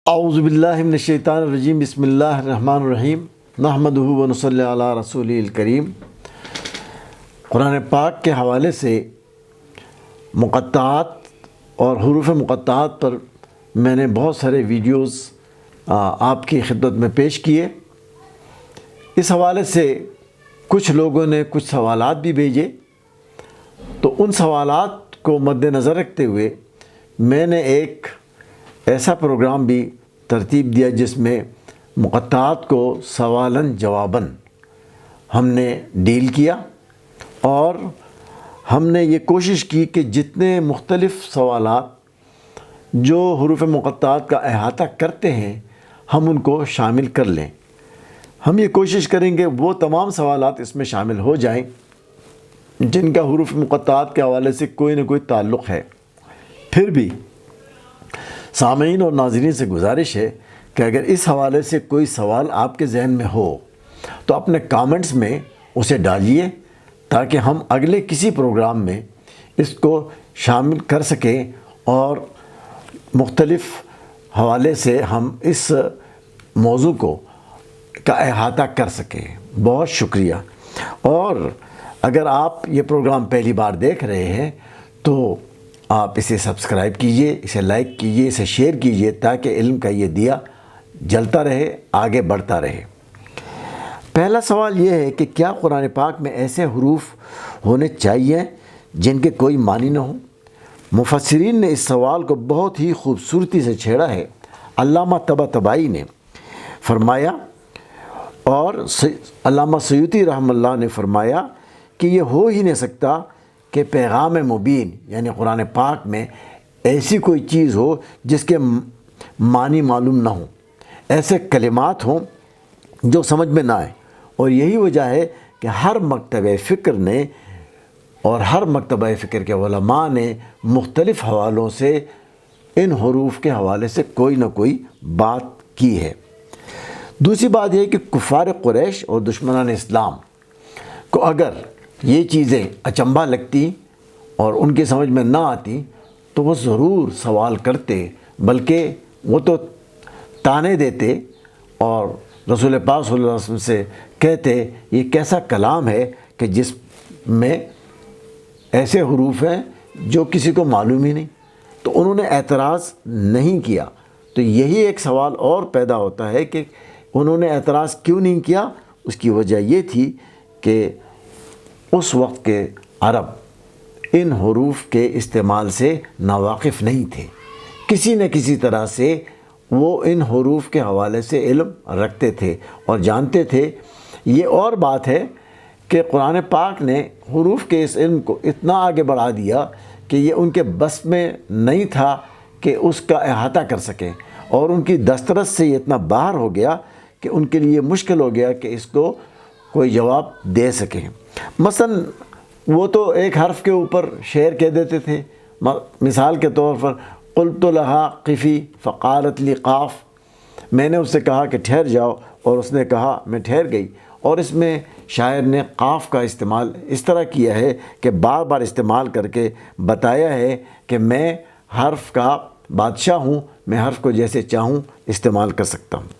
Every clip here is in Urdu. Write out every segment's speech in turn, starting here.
اعوذ باللہ من الشیطان الرجیم بسم اللہ الرحمن الرحیم نحمدہ و نصلی علی رسولہ الکریم۔ قرآن پاک کے حوالے سے مقطعات اور حروف مقطعات پر میں نے بہت سارے ویڈیوز آپ کی خدمت میں پیش کیے۔ اس حوالے سے کچھ لوگوں نے کچھ سوالات بھی بھیجے، تو ان سوالات کو مد نظر رکھتے ہوئے میں نے ایک ایسا پروگرام بھی ترتیب دیا جس میں مقطعات کو سوالاً جواباً ہم نے ڈیل کیا، اور ہم نے یہ کوشش کی کہ جتنے مختلف سوالات جو حروف مقطعات کا احاطہ کرتے ہیں ہم ان کو شامل کر لیں۔ ہم یہ کوشش کریں گے وہ تمام سوالات اس میں شامل ہو جائیں جن کا حروف مقطعات کے حوالے سے کوئی نہ کوئی تعلق ہے۔ پھر بھی سامعین اور ناظرین سے گزارش ہے کہ اگر اس حوالے سے کوئی سوال آپ کے ذہن میں ہو تو اپنے کامنٹس میں اسے ڈالیے تاکہ ہم اگلے کسی پروگرام میں اس کو شامل کر سکیں اور مختلف حوالے سے ہم اس موضوع کا احاطہ کر سکیں۔ بہت شکریہ۔ اور اگر آپ یہ پروگرام پہلی بار دیکھ رہے ہیں تو آپ اسے سبسکرائب کیجئے، اسے لائک کیجئے، اسے شیئر کیجئے تاکہ علم کا یہ دیا جلتا رہے، آگے بڑھتا رہے۔ پہلا سوال یہ ہے کہ کیا قرآن پاک میں ایسے حروف ہونے چاہیے جن کے کوئی معنی نہ ہو؟ مفسرین نے اس سوال کو بہت ہی خوبصورتی سے چھیڑا ہے۔ علامہ طباطبائی نے فرمایا اور علامہ سیوطی رحمہ اللہ نے فرمایا کہ یہ ہو ہی نہیں سکتا کہ پیغام مبین یعنی قرآن پاک میں ایسی کوئی چیز ہو جس کے معنی معلوم نہ ہوں، ایسے کلمات ہوں جو سمجھ میں نہ آئے۔ اور یہی وجہ ہے کہ ہر مکتبہ فکر نے اور ہر مکتبہ فکر کے علماء نے مختلف حوالوں سے ان حروف کے حوالے سے کوئی نہ کوئی بات کی ہے۔ دوسری بات یہ کہ کفار قریش اور دشمنان اسلام کو اگر یہ چیزیں اچنبھا لگتی اور ان کی سمجھ میں نہ آتی تو وہ ضرور سوال کرتے، بلکہ وہ تو تانے دیتے اور رسول پاک صلی اللہ علیہ وسلم سے کہتے یہ کیسا کلام ہے کہ جس میں ایسے حروف ہیں جو کسی کو معلوم ہی نہیں۔ تو انہوں نے اعتراض نہیں کیا۔ تو یہی ایک سوال اور پیدا ہوتا ہے کہ انہوں نے اعتراض کیوں نہیں کیا؟ اس کی وجہ یہ تھی کہ اس وقت کے عرب ان حروف کے استعمال سے ناواقف نہیں تھے، کسی نہ کسی طرح سے وہ ان حروف کے حوالے سے علم رکھتے تھے اور جانتے تھے۔ یہ اور بات ہے کہ قرآن پاک نے حروف کے اس علم کو اتنا آگے بڑھا دیا کہ یہ ان کے بس میں نہیں تھا کہ اس کا احاطہ کر سکیں، اور ان کی دسترس سے یہ اتنا باہر ہو گیا کہ ان کے لیے مشکل ہو گیا کہ اس کو کوئی جواب دے سکیں۔ مثلا وہ تو ایک حرف کے اوپر شعر کہہ دیتے تھے، مثال کے طور پر قلت لہا قفی فقالت لی قاف، میں نے اس سے کہا کہ ٹھہر جاؤ اور اس نے کہا میں ٹھہر گئی۔ اور اس میں شاعر نے قاف کا استعمال اس طرح کیا ہے کہ بار بار استعمال کر کے بتایا ہے کہ میں حرف کا بادشاہ ہوں، میں حرف کو جیسے چاہوں استعمال کر سکتا ہوں۔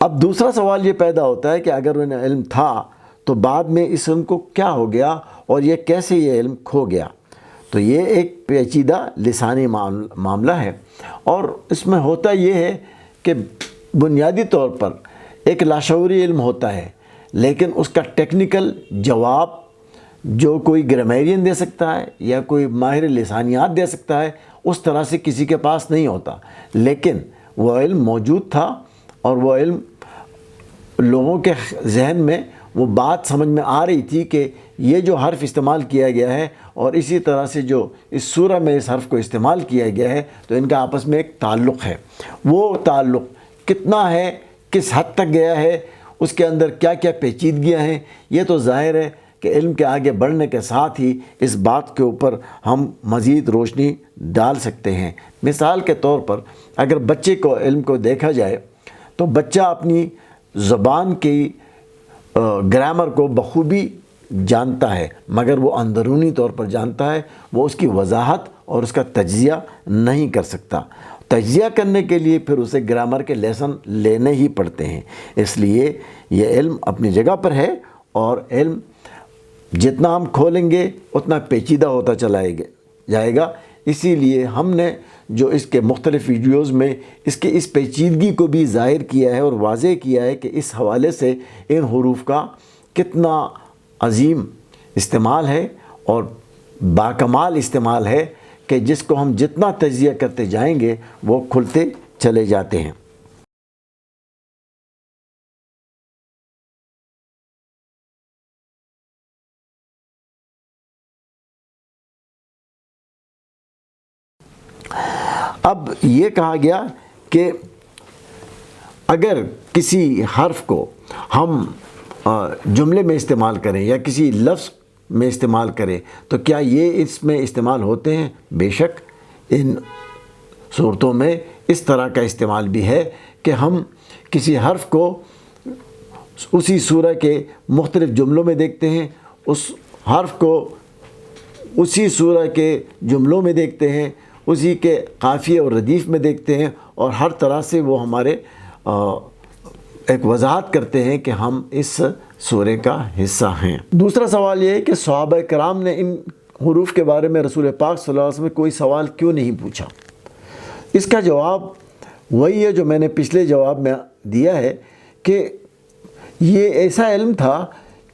اب دوسرا سوال یہ پیدا ہوتا ہے کہ اگر انہیں علم تھا تو بعد میں اس علم کو کیا ہو گیا اور یہ کیسے یہ علم کھو گیا؟ تو یہ ایک پیچیدہ لسانی معاملہ ہے، اور اس میں ہوتا یہ ہے کہ بنیادی طور پر ایک لاشعوری علم ہوتا ہے، لیکن اس کا ٹیکنیکل جواب جو کوئی گرامیرین دے سکتا ہے یا کوئی ماہر لسانیات دے سکتا ہے اس طرح سے کسی کے پاس نہیں ہوتا۔ لیکن وہ علم موجود تھا اور وہ علم لوگوں کے ذہن میں وہ بات سمجھ میں آ رہی تھی کہ یہ جو حرف استعمال کیا گیا ہے اور اسی طرح سے جو اس سورہ میں اس حرف کو استعمال کیا گیا ہے تو ان کا آپس میں ایک تعلق ہے۔ وہ تعلق کتنا ہے، کس حد تک گیا ہے، اس کے اندر کیا کیا پیچیدگیاں ہیں، یہ تو ظاہر ہے کہ علم کے آگے بڑھنے کے ساتھ ہی اس بات کے اوپر ہم مزید روشنی ڈال سکتے ہیں۔ مثال کے طور پر اگر بچے کو علم کو دیکھا جائے تو بچہ اپنی زبان کی گرامر کو بخوبی جانتا ہے، مگر وہ اندرونی طور پر جانتا ہے، وہ اس کی وضاحت اور اس کا تجزیہ نہیں کر سکتا۔ تجزیہ کرنے کے لیے پھر اسے گرامر کے لیسن لینے ہی پڑتے ہیں۔ اس لیے یہ علم اپنی جگہ پر ہے، اور علم جتنا ہم کھولیں گے اتنا پیچیدہ ہوتا چلا جائے گا۔ اسی لیے ہم نے جو اس کے مختلف ویڈیوز میں اس پیچیدگی کو بھی ظاہر کیا ہے اور واضح کیا ہے کہ اس حوالے سے ان حروف کا کتنا عظیم استعمال ہے اور باکمال استعمال ہے کہ جس کو ہم جتنا تجزیہ کرتے جائیں گے وہ کھلتے چلے جاتے ہیں۔ اب یہ کہا گیا کہ اگر کسی حرف کو ہم جملے میں استعمال کریں یا کسی لفظ میں استعمال کریں تو کیا یہ اس میں استعمال ہوتے ہیں؟ بے شک ان صورتوں میں اس طرح کا استعمال بھی ہے کہ ہم کسی حرف کو اسی سورہ کے مختلف جملوں میں دیکھتے ہیں، اس حرف کو اسی سورہ کے جملوں میں دیکھتے ہیں، اسی کے قافیے اور ردیف میں دیکھتے ہیں، اور ہر طرح سے وہ ہمارے ایک وضاحت کرتے ہیں کہ ہم اس سورے کا حصہ ہیں۔ دوسرا سوال یہ ہے کہ صحابہ کرام نے ان حروف کے بارے میں رسول پاک صلی اللہ علیہ وسلم میں کوئی سوال کیوں نہیں پوچھا؟ اس کا جواب وہی ہے جو میں نے پچھلے جواب میں دیا ہے کہ یہ ایسا علم تھا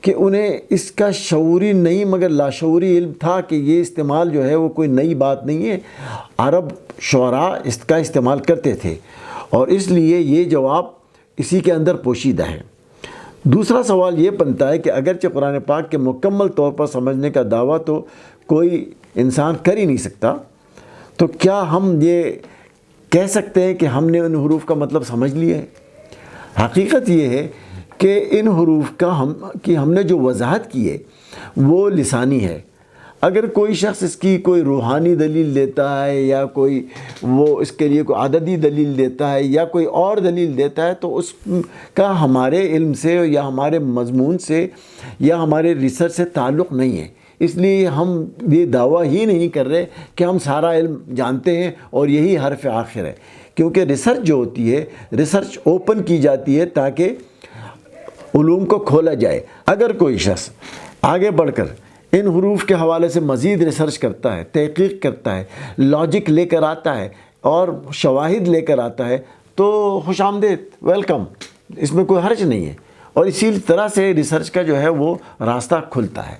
کہ انہیں اس کا شعوری نہیں مگر لاشعوری علم تھا کہ یہ استعمال جو ہے وہ کوئی نئی بات نہیں ہے، عرب شعراء اس کا استعمال کرتے تھے، اور اس لیے یہ جواب اسی کے اندر پوشیدہ ہے۔ دوسرا سوال یہ بنتا ہے کہ اگرچہ قرآن پاک کے مکمل طور پر سمجھنے کا دعویٰ تو کوئی انسان کر ہی نہیں سکتا، تو کیا ہم یہ کہہ سکتے ہیں کہ ہم نے ان حروف کا مطلب سمجھ لیا ہے؟ حقیقت یہ ہے کہ ان حروف کا ہم نے جو وضاحت کی ہے وہ لسانی ہے۔ اگر کوئی شخص اس کی کوئی روحانی دلیل دیتا ہے یا کوئی وہ اس کے لیے کوئی عددی دلیل دیتا ہے یا کوئی اور دلیل دیتا ہے تو اس کا ہمارے علم سے یا ہمارے مضمون سے یا ہمارے ریسرچ سے تعلق نہیں ہے۔ اس لیے ہم یہ دعویٰ ہی نہیں کر رہے کہ ہم سارا علم جانتے ہیں اور یہی حرف آخر ہے، کیونکہ ریسرچ جو ہوتی ہے ریسرچ اوپن کی جاتی ہے تاکہ علوم کو کھولا جائے۔ اگر کوئی شخص آگے بڑھ کر ان حروف کے حوالے سے مزید ریسرچ کرتا ہے، تحقیق کرتا ہے، لاجک لے کر آتا ہے اور شواہد لے کر آتا ہے تو خوش آمدید، ویلکم، اس میں کوئی حرج نہیں ہے، اور اسی طرح سے ریسرچ کا جو ہے وہ راستہ کھلتا ہے۔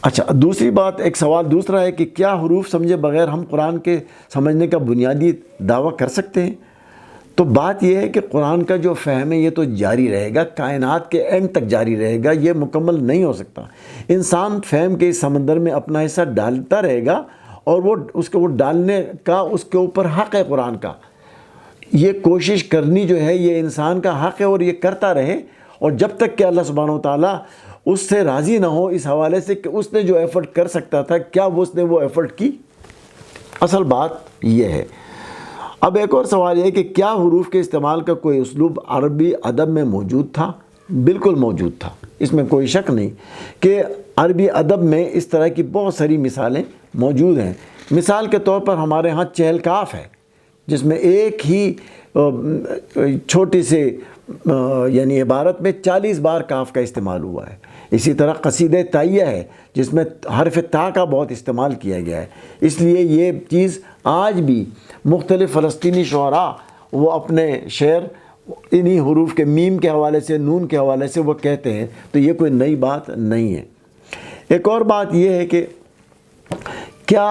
اچھا، دوسری بات، ایک سوال دوسرا ہے کہ کیا حروف سمجھے بغیر ہم قرآن کے سمجھنے کا بنیادی دعویٰ کر سکتے ہیں؟ تو بات یہ ہے کہ قرآن کا جو فہم ہے یہ تو جاری رہے گا، کائنات کے اینڈ تک جاری رہے گا، یہ مکمل نہیں ہو سکتا۔ انسان فہم کے اس سمندر میں اپنا حصہ ڈالتا رہے گا، اور وہ ڈالنے کا اس کے اوپر حق ہے قرآن کا۔ یہ کوشش کرنی جو ہے یہ انسان کا حق ہے، اور یہ کرتا رہے، اور جب تک کہ اللہ سبحانہ وتعالیٰ اس سے راضی نہ ہو اس حوالے سے کہ اس نے جو ایفرٹ کر سکتا تھا کیا اس نے وہ ایفرٹ کی۔ اصل بات یہ ہے۔ اب ایک اور سوال یہ ہے کہ کیا حروف کے استعمال کا کوئی اسلوب عربی ادب میں موجود تھا؟ بالکل موجود تھا، اس میں کوئی شک نہیں کہ عربی ادب میں اس طرح کی بہت ساری مثالیں موجود ہیں۔ مثال کے طور پر ہمارے ہاں چہل کاف ہے، جس میں ایک ہی چھوٹی سے یعنی عبارت میں 40 بار کاف کا استعمال ہوا ہے۔ اسی طرح قصیدہ تائیہ ہے جس میں حرف تا کا بہت استعمال کیا گیا ہے۔ اس لیے یہ چیز آج بھی مختلف فلسطینی شعراء وہ اپنے شعر انہی حروف کے میم کے حوالے سے، نون کے حوالے سے وہ کہتے ہیں، تو یہ کوئی نئی بات نہیں ہے۔ ایک اور بات یہ ہے کہ کیا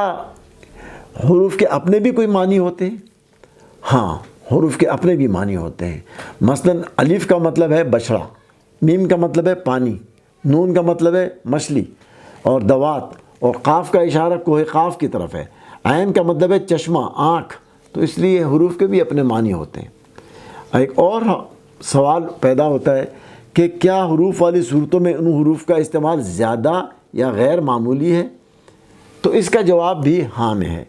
حروف کے اپنے بھی کوئی معنی ہوتے ہیں؟ ہاں، حروف کے اپنے بھی معنی ہوتے ہیں۔ مثلا الف کا مطلب ہے بچڑا، میم کا مطلب ہے پانی، نون کا مطلب ہے مچھلی اور دوات، اور قاف کا اشارہ کوہ قاف کی طرف ہے، عین کا مطلب ہے چشمہ، آنکھ، تو اس لیے حروف کے بھی اپنے معنی ہوتے ہیں۔ ایک اور سوال پیدا ہوتا ہے کہ کیا حروف والی صورتوں میں ان حروف کا استعمال زیادہ یا غیر معمولی ہے؟ تو اس کا جواب بھی ہاں میں ہے۔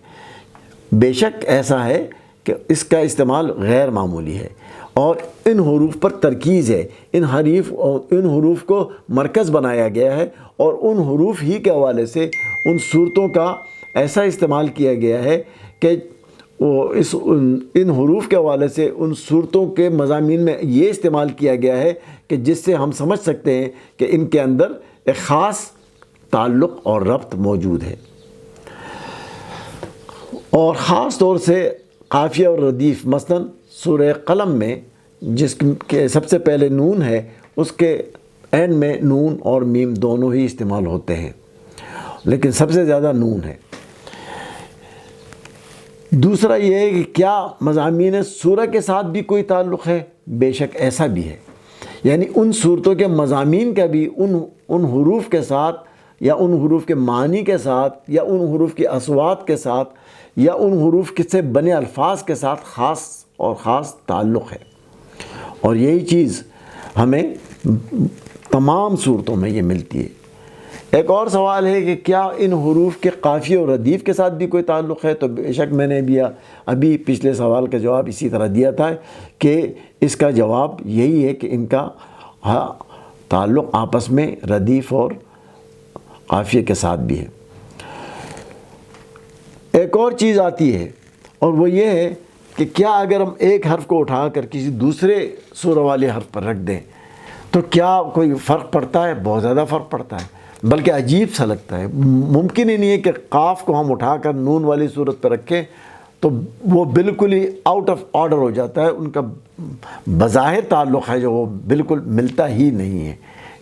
بے شک ایسا ہے کہ اس کا استعمال غیر معمولی ہے، اور ان حروف پر ترکیز ہے، ان حروف کو مرکز بنایا گیا ہے، اور ان حروف ہی کے حوالے سے ان صورتوں کا ایسا استعمال کیا گیا ہے کہ ان حروف کے حوالے سے ان صورتوں کے مضامین میں یہ استعمال کیا گیا ہے کہ جس سے ہم سمجھ سکتے ہیں کہ ان کے اندر ایک خاص تعلق اور ربط موجود ہے۔ اور خاص طور سے قافیہ اور ردیف، مثلاً سورہ قلم میں جس کے سب سے پہلے نون ہے، اس کے اینڈ میں نون اور میم دونوں ہی استعمال ہوتے ہیں، لیکن سب سے زیادہ نون ہے۔ دوسرا یہ ہے کہ کیا مضامین سورہ کے ساتھ بھی کوئی تعلق ہے؟ بے شک ایسا بھی ہے، یعنی ان صورتوں کے مضامین کا بھی ان حروف کے ساتھ یا ان حروف کے معنی کے ساتھ یا ان حروف کی اصوات کے ساتھ یا ان حروف سے بنے الفاظ کے ساتھ خاص تعلق ہے، اور یہی چیز ہمیں تمام صورتوں میں یہ ملتی ہے۔ ایک اور سوال ہے کہ کیا ان حروف کے قافیے اور ردیف کے ساتھ بھی کوئی تعلق ہے؟ تو بے شک میں نے ابھی پچھلے سوال کا جواب اسی طرح دیا تھا کہ اس کا جواب یہی ہے کہ ان کا تعلق آپس میں ردیف اور قافیے کے ساتھ بھی ہے۔ ایک اور چیز آتی ہے اور وہ یہ ہے کہ کیا اگر ہم ایک حرف کو اٹھا کر کسی دوسرے سورہ والے حرف پر رکھ دیں تو کیا کوئی فرق پڑتا ہے؟ بہت زیادہ فرق پڑتا ہے، بلکہ عجیب سا لگتا ہے۔ ممکن ہی نہیں ہے کہ قاف کو ہم اٹھا کر نون والی صورت پہ رکھیں تو وہ بالکل ہی آؤٹ آف آرڈر ہو جاتا ہے، ان کا بظاہر تعلق ہے جو وہ بالکل ملتا ہی نہیں ہے۔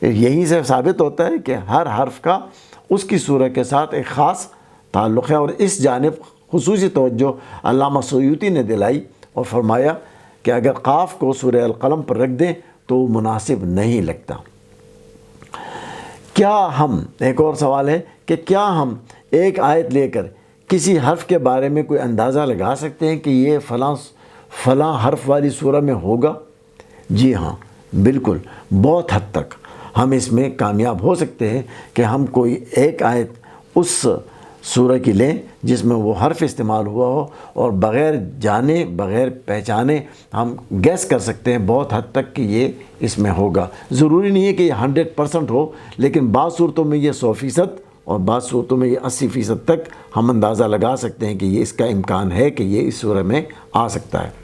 یہیں سے ثابت ہوتا ہے کہ ہر حرف کا اس کی صورت کے ساتھ ایک خاص تعلق ہے، اور اس جانب خصوصی توجہ علامہ سیوطی نے دلائی اور فرمایا کہ اگر قاف کو سورہ القلم پر رکھ دیں تو وہ مناسب نہیں لگتا۔ ایک اور سوال ہے کہ کیا ہم ایک آیت لے کر کسی حرف کے بارے میں کوئی اندازہ لگا سکتے ہیں کہ یہ فلاں حرف والی سورہ میں ہوگا؟ جی ہاں، بالکل، بہت حد تک ہم اس میں کامیاب ہو سکتے ہیں کہ ہم کوئی ایک آیت اس سورہ کی لیں جس میں وہ حرف استعمال ہوا ہو، اور بغیر جانے بغیر پہچانے ہم گیس کر سکتے ہیں بہت حد تک کہ یہ اس میں ہوگا۔ ضروری نہیں ہے کہ یہ 100% ہو، لیکن بعض صورتوں میں یہ 100% اور بعض صورتوں میں یہ 80% تک ہم اندازہ لگا سکتے ہیں کہ یہ اس کا امکان ہے کہ یہ اس سورہ میں آ سکتا ہے۔